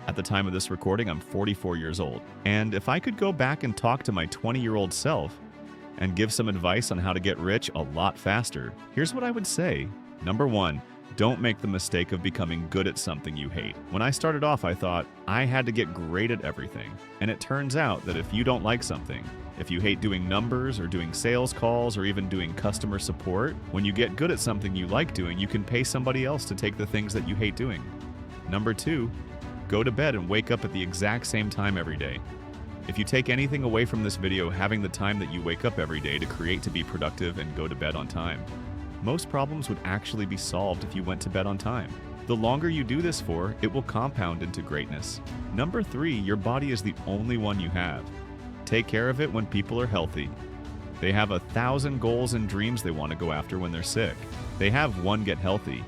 At the time of this recording, I'm 44 years old. And if I could go back and talk to my 20-year-old self and give some advice on how to get rich a lot faster, here's what I would say. Number one, don't make the mistake of becoming good at something you hate. When I started off, I thought I had to get great at everything. And it turns out that if you don't like something, if you hate doing numbers or doing sales calls or even doing customer support, when you get good at something you like doing, you can pay somebody else to take the things that you hate doing. Number two, go to bed and wake up at the exact same time every day. If you take anything away from this video, having the time that you wake up every day to create to be productive and go to bed on time. Most problems would actually be solved if you went to bed on time. The longer you do this for, it will compound into greatness. Number three, your body is the only one you have. Take care of it when people are healthy. They have 1,000 goals and dreams they want to go after when they're sick. They have one, get healthy.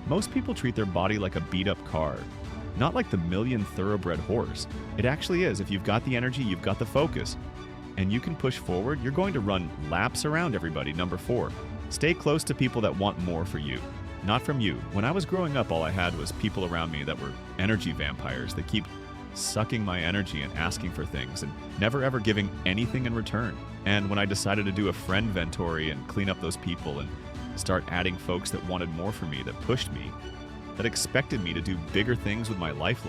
Most people treat their body like a beat-up car, not like the million thoroughbred horse. It actually is. If you've got the energy, you've got the focus, and you can push forward, you're going to run laps around everybody. Number four, stay close to people that want more for you, not from you. When I was growing up, all I had was people around me that were energy vampires. They keep sucking my energy and asking for things and never ever giving anything in return. And when I decided to do a friend inventory and clean up those people and start adding folks that wanted more from me, that pushed me, that expected me to do bigger things with my life,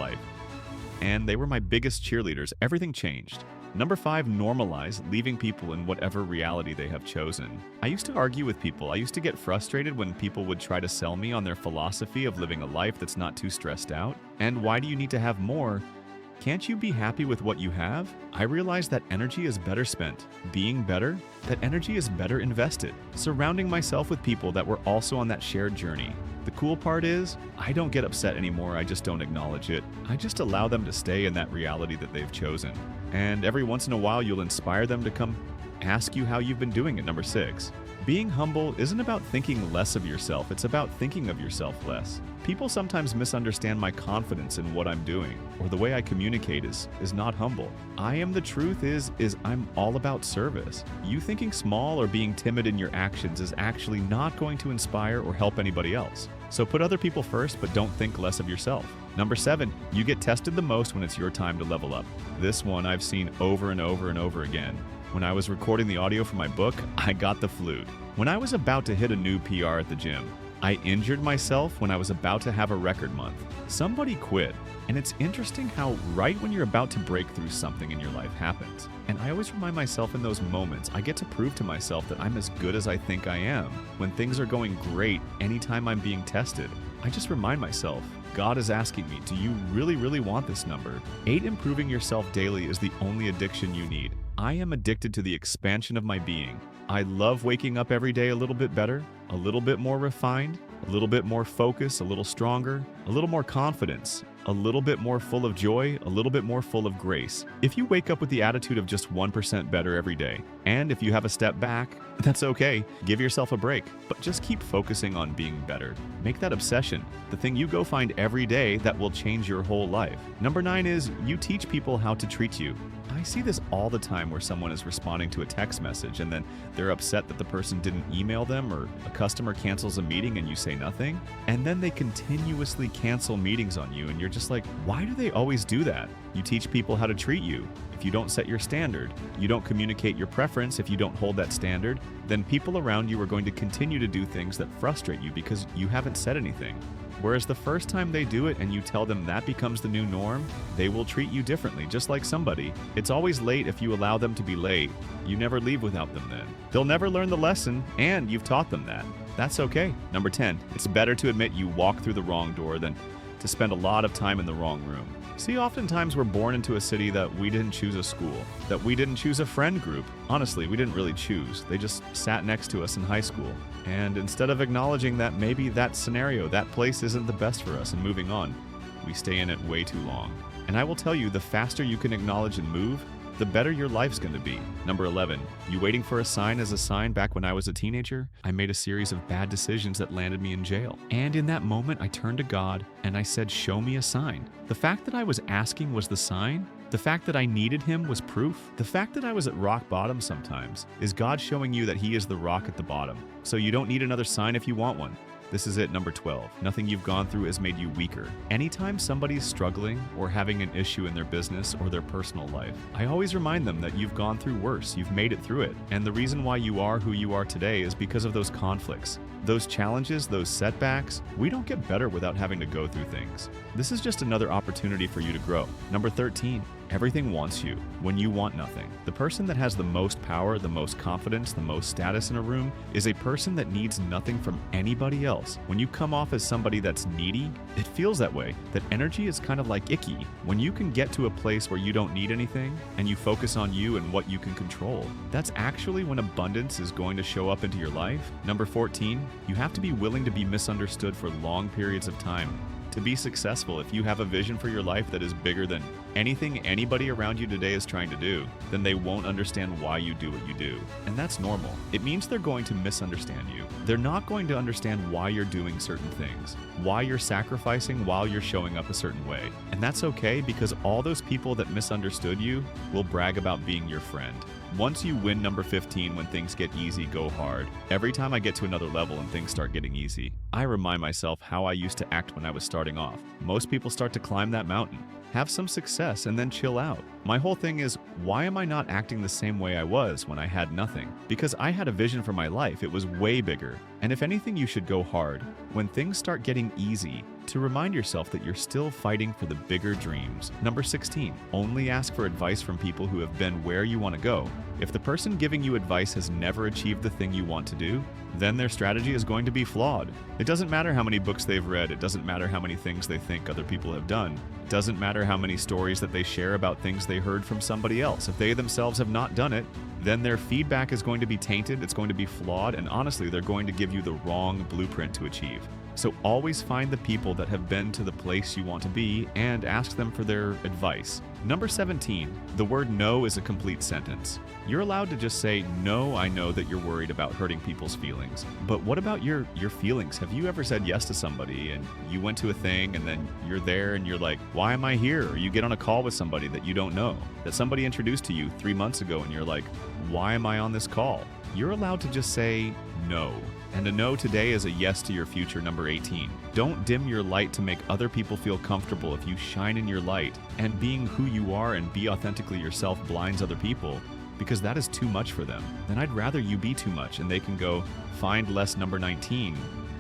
and they were my biggest cheerleaders, everything changed. Number five, normalize leaving people in whatever reality they have chosen. I used to argue with people. I used to get frustrated when people would try to sell me on their philosophy of living a life that's not too stressed out. And why do you need to have more? Can't you be happy with what you have? I realized that energy is better spent. Being better, that energy is better invested. Surrounding myself with people that were also on that shared journey. The cool part is, I don't get upset anymore, I just don't acknowledge it. I just allow them to stay in that reality that they've chosen. And every once in a while, you'll inspire them to come ask you how you've been doing it. Number six, being humble isn't about thinking less of yourself, it's about thinking of yourself less. People sometimes misunderstand my confidence in what I'm doing, or the way I communicate is not humble. I am the truth is I'm all about service. You thinking small or being timid in your actions is actually not going to inspire or help anybody else. So put other people first, but don't think less of yourself. Number seven, you get tested the most when it's your time to level up. This one I've seen over and over and over again. When I was recording the audio for my book, I got the flu. When I was about to hit a new PR at the gym, I injured myself when I was about to have a record month. Somebody quit. And it's interesting how right when you're about to break through, something in your life happens. And I always remind myself in those moments, I get to prove to myself that I'm as good as I think I am. When things are going great, anytime I'm being tested, I just remind myself, God is asking me, do you really, really want this number? 8, improving yourself daily is the only addiction you need. I am addicted to the expansion of my being. I love waking up every day a little bit better, a little bit more refined, a little bit more focus, a little stronger, a little more confidence, a little bit more full of joy, a little bit more full of grace. If you wake up with the attitude of just 1% better every day, and if you have a step back, that's okay. Give yourself a break, but just keep focusing on being better. Make that obsession the thing you go find every day that will change your whole life. Number 9 is you teach people how to treat you. I see this all the time where someone is responding to a text message and then they're upset that the person didn't email them, or a customer cancels a meeting and you say nothing, and then they continuously cancel meetings on you and you're just like, why do they always do that? You teach people how to treat you. If you don't set your standard, you don't communicate your preference, if you don't hold that standard, then people around you are going to continue to do things that frustrate you because you haven't said anything. Whereas the first time they do it and you tell them that becomes the new norm, they will treat you differently, just like somebody. It's always late if you allow them to be late. You never leave without them then. They'll never learn the lesson, and you've taught them that. That's okay. Number 10, it's better to admit you walked through the wrong door than to spend a lot of time in the wrong room. See, oftentimes we're born into a city that we didn't choose a school, that we didn't choose a friend group. Honestly, we didn't really choose. They just sat next to us in high school. And instead of acknowledging that maybe that scenario, that place isn't the best for us and moving on, we stay in it way too long. And I will tell you, the faster you can acknowledge and move, the better your life's going to be. Number 11, you waiting for a sign as a sign? Back when I was a teenager, I made a series of bad decisions that landed me in jail. And in that moment, I turned to God and I said, show me a sign. The fact that I was asking was the sign. The fact that I needed him was proof. The fact that I was at rock bottom sometimes is God showing you that he is the rock at the bottom. So you don't need another sign if you want one. This is it, number 12. Nothing you've gone through has made you weaker. Anytime somebody's struggling or having an issue in their business or their personal life, I always remind them that you've gone through worse, you've made it through it. And the reason why you are who you are today is because of those conflicts. Those challenges, those setbacks, we don't get better without having to go through things. This is just another opportunity for you to grow. Number 13. Everything wants you when you want nothing. The person that has the most power, the most confidence, the most status in a room is a person that needs nothing from anybody else. When you come off as somebody that's needy, it feels that way. That energy is kind of like icky. When you can get to a place where you don't need anything and you focus on you and what you can control, that's actually when abundance is going to show up into your life. Number 14, you have to be willing to be misunderstood for long periods of time. To be successful, if you have a vision for your life that is bigger than anything anybody around you today is trying to do, then they won't understand why you do what you do. And that's normal. It means they're going to misunderstand you. They're not going to understand why you're doing certain things, why you're sacrificing while you're showing up a certain way. And that's okay, because all those people that misunderstood you will brag about being your friend. Once you win number 15, when things get easy, go hard. Every time I get to another level and things start getting easy, I remind myself how I used to act when I was starting off. Most people start to climb that mountain, have some success, and then chill out. My whole thing is, why am I not acting the same way I was when I had nothing? Because I had a vision for my life. It was way bigger. And if anything, you should go hard. When things start getting easy, to remind yourself that you're still fighting for the bigger dreams. Number 16, only ask for advice from people who have been where you want to go. If the person giving you advice has never achieved the thing you want to do, then their strategy is going to be flawed. It doesn't matter how many books they've read. It doesn't matter how many things they think other people have done. It doesn't matter how many stories that they share about things they heard from somebody else. If they themselves have not done it, then their feedback is going to be tainted, it's going to be flawed, and honestly, they're going to give you the wrong blueprint to achieve. So always find the people that have been to the place you want to be and ask them for their advice. Number 17, the word no is a complete sentence. You're allowed to just say, no, I know that you're worried about hurting people's feelings. But what about your feelings? Have you ever said yes to somebody and you went to a thing and then you're there and you're like, why am I here? Or you get on a call with somebody that you don't know, that somebody introduced to you 3 months ago and you're like, why am I on this call? You're allowed to just say no. And a no today is a yes to your future. Number 18. Don't dim your light to make other people feel comfortable. If you shine in your light and being who you are and be authentically yourself blinds other people because that is too much for them, then I'd rather you be too much and they can go find less. Number 19.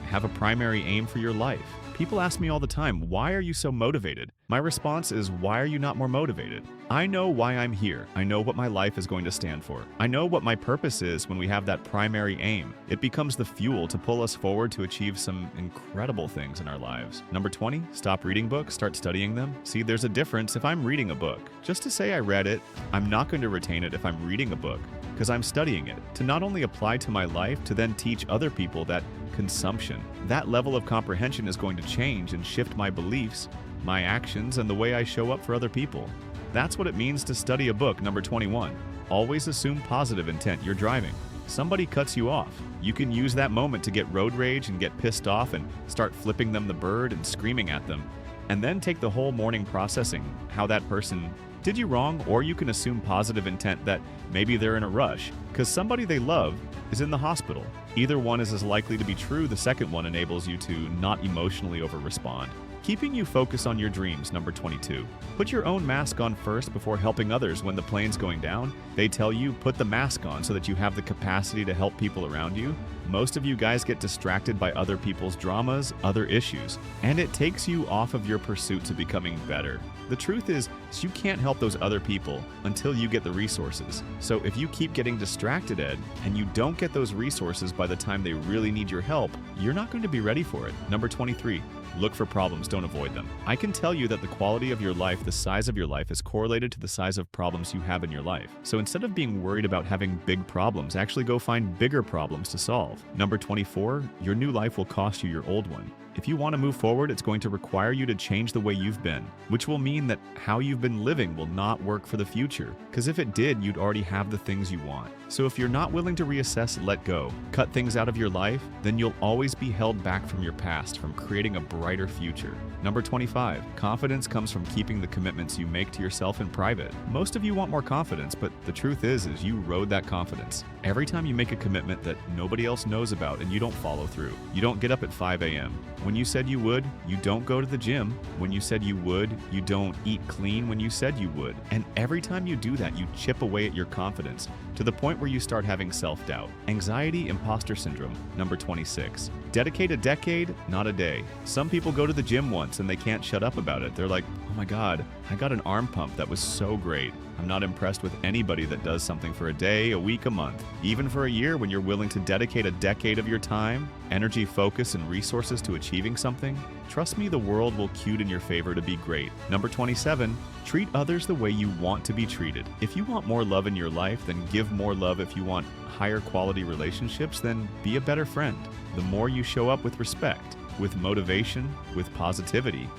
Have a primary aim for your life. People ask me all the time, why are you so motivated? My response is, why are you not more motivated? I know why I'm here. I know what my life is going to stand for. I know what my purpose is when we have that primary aim. It becomes the fuel to pull us forward to achieve some incredible things in our lives. Number 20, stop reading books, start studying them. See, there's a difference if I'm reading a book. Just to say I read it, I'm not going to retain it if I'm reading a book, because I'm studying it to not only apply to my life, to then teach other people that consumption. That level of comprehension is going to change and shift my beliefs, my actions, and the way I show up for other people. That's what it means to study a book. Number 21. Always assume positive intent. You're driving. Somebody cuts you off. You can use that moment to get road rage and get pissed off and start flipping them the bird and screaming at them. And then take the whole morning processing how that person did you wrong, or you can assume positive intent that maybe they're in a rush because somebody they love is in the hospital. Either one is as likely to be true. The second one enables you to not emotionally over-respond. Keeping you focused on your dreams. Number 22. Put your own mask on first before helping others. When the plane's going down, they tell you put the mask on so that you have the capacity to help people around you. Most of you guys get distracted by other people's dramas, other issues, and it takes you off of your pursuit to becoming better. The truth is you can't help those other people until you get the resources. So if you keep getting distracted, Ed, and you don't get those resources by the time they really need your help, you're not going to be ready for it. Number 23. Look for problems, don't avoid them. I can tell you that the quality of your life, the size of your life, is correlated to the size of problems you have in your life. So instead of being worried about having big problems, actually go find bigger problems to solve. Number 24, your new life will cost you your old one. If you want to move forward, it's going to require you to change the way you've been, which will mean that how you've been living will not work for the future. Because if it did, you'd already have the things you want. So if you're not willing to reassess and let go, cut things out of your life, then you'll always be held back from your past, from creating a brighter future. Number 25, confidence comes from keeping the commitments you make to yourself in private. Most of you want more confidence, but the truth is you rode that confidence. Every time you make a commitment that nobody else knows about and you don't follow through, you don't get up at 5 a.m. When you said you would, you don't go to the gym. When you said you would, you don't eat clean when you said you would. And every time you do that, you chip away at your confidence to the point where you start having self-doubt. Anxiety imposter syndrome. Number 26. Dedicate a decade, not a day. Some people go to the gym once and they can't shut up about it. They're like, oh my God, I got an arm pump that was so great. I'm not impressed with anybody that does something for a day, a week, a month, even for a year. When you're willing to dedicate a decade of your time, energy, focus, and resources to achieving something, trust me, the world will cue in your favor to be great. Number 27, treat others the way you want to be treated. If you want more love in your life, then give more love. If you want higher quality relationships, then be a better friend. The more you show up with respect, with motivation, with positivity,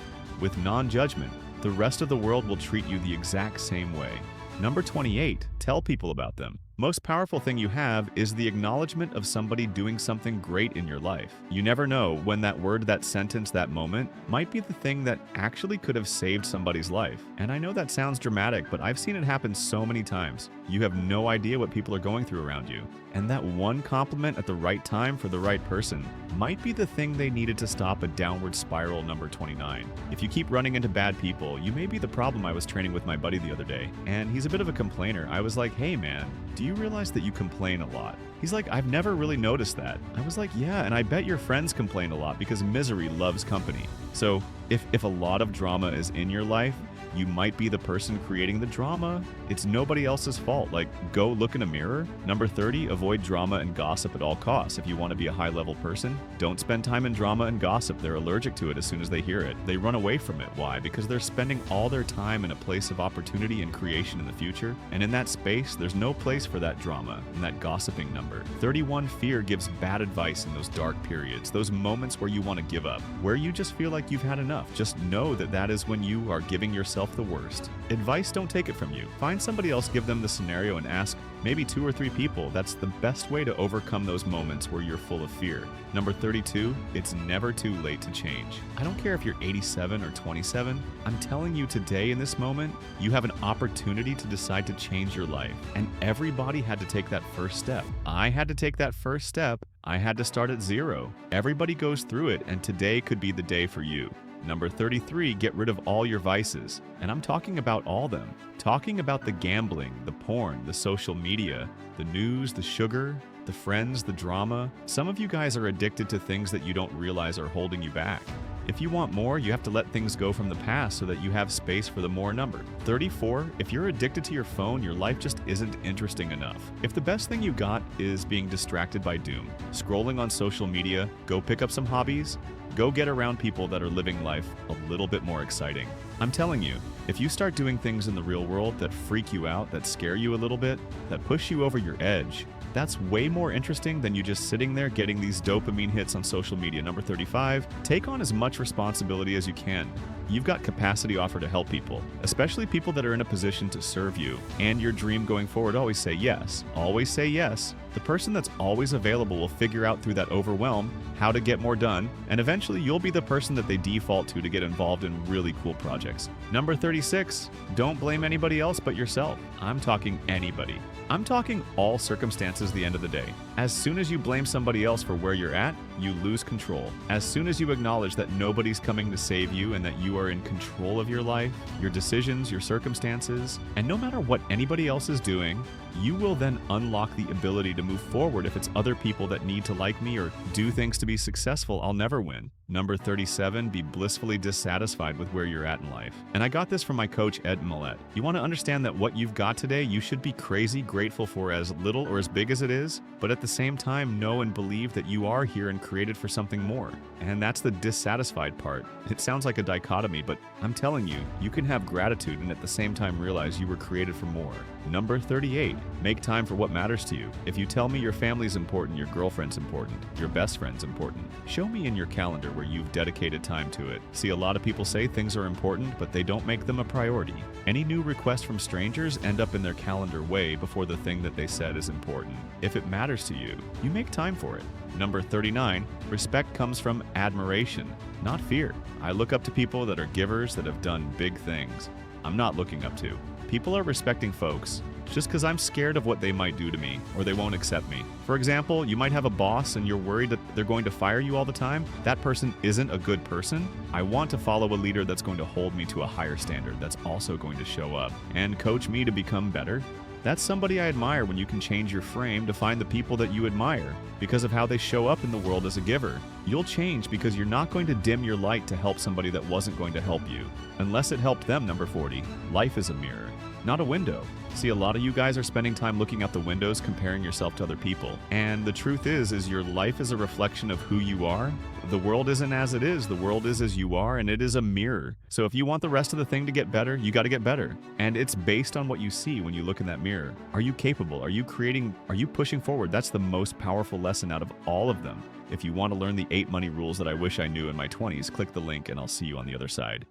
with non-judgment, the rest of the world will treat you the exact same way. Number 28, tell people about them. Most powerful thing you have is the acknowledgement of somebody doing something great in your life. You never know when that word, that sentence, that moment might be the thing that actually could have saved somebody's life. And I know that sounds dramatic, but I've seen it happen so many times. You have no idea what people are going through around you. And that one compliment at the right time for the right person might be the thing they needed to stop a downward spiral. Number 29. If you keep running into bad people, you may be the problem. I was training with my buddy the other day, and he's a bit of a complainer. I was like, hey man, do you realize that you complain a lot? He's like, I've never really noticed that. I was like, yeah, and I bet your friends complain a lot because misery loves company. So if a lot of drama is in your life, you might be the person creating the drama. It's nobody else's fault. Like, go look in a mirror. Number 30, avoid drama and gossip at all costs. If you want to be a high-level person, don't spend time in drama and gossip. They're allergic to it as soon as they hear it. They run away from it. Why? Because they're spending all their time in a place of opportunity and creation in the future. And in that space, there's no place for that drama and that gossiping. Number 31, fear gives bad advice in those dark periods, those moments where you want to give up, where you just feel like you've had enough. Just know that that is when you are giving yourself the worst. Advice, don't take it from you. Find somebody else, give them the scenario, and ask maybe 2 or 3 people. That's the best way to overcome those moments where you're full of fear. Number 32, it's never too late to change. I don't care if you're 87 or 27. I'm telling you today in this moment, you have an opportunity to decide to change your life. And everybody had to take that first step. I had to take that first step. I had to start at 0. Everybody goes through it, and today could be the day for you. Number 33, get rid of all your vices. And I'm talking about all them. Talking about the gambling, the porn, the social media, the news, the sugar, the friends, the drama. Some of you guys are addicted to things that you don't realize are holding you back. If you want more, you have to let things go from the past so that you have space for the more. Number 34, if you're addicted to your phone, your life just isn't interesting enough. If the best thing you got is being distracted by doom, scrolling on social media, go pick up some hobbies. Go get around people that are living life a little bit more exciting. I'm telling you, if you start doing things in the real world that freak you out, that scare you a little bit, that push you over your edge, that's way more interesting than you just sitting there getting these dopamine hits on social media. Number 35, take on as much responsibility as you can. You've got capacity offer to help people, especially people that are in a position to serve you. And your dream going forward, always say yes. Always say yes. The person that's always available will figure out through that overwhelm how to get more done, and eventually you'll be the person that they default to get involved in really cool projects. Number 36, don't blame anybody else but yourself. I'm talking anybody. I'm talking all circumstances. The end of the day. As soon as you blame somebody else for where you're at, you lose control. As soon as you acknowledge that nobody's coming to save you and that you are in control of your life, your decisions, your circumstances, and no matter what anybody else is doing, you will then unlock the ability to move forward. If it's other people that need to like me or do things to be successful, I'll never win. Number 37, be blissfully dissatisfied with where you're at in life. And I got this from my coach, Ed Millett. You want to understand that what you've got today, you should be crazy grateful for, as little or as big as it is, but at the same time, know and believe that you are here and created for something more. And that's the dissatisfied part. It sounds like a dichotomy, but I'm telling you, you can have gratitude and at the same time realize you were created for more. Number 38, make time for what matters to you. If you tell me your family's important, your girlfriend's important, your best friend's important, show me in your calendar where you've dedicated time to it. See, a lot of people say things are important, but they don't make them a priority. Any new requests from strangers end up in their calendar way before the thing that they said is important. If it matters to you, you make time for it. Number 39, respect comes from admiration, not fear. I look up to people that are givers that have done big things. I'm not looking up to. People are respecting folks just because I'm scared of what they might do to me or they won't accept me. For example, you might have a boss and you're worried that they're going to fire you all the time. That person isn't a good person. I want to follow a leader that's going to hold me to a higher standard, that's also going to show up and coach me to become better. That's somebody I admire when you can change your frame to find the people that you admire because of how they show up in the world as a giver. You'll change because you're not going to dim your light to help somebody that wasn't going to help you. Unless it helped them. Number 40, life is a mirror, not a window. See, a lot of you guys are spending time looking out the windows comparing yourself to other people. And the truth is your life is a reflection of who you are. The world isn't as it is, the world is as you are, and it is a mirror. So if you want the rest of the thing to get better, you got to get better. And it's based on what you see when you look in that mirror. Are you capable? Are you creating? Are you pushing forward? That's the most powerful lesson out of all of them. If you want to learn the 8 money rules that I wish I knew in my 20s, click the link and I'll see you on the other side.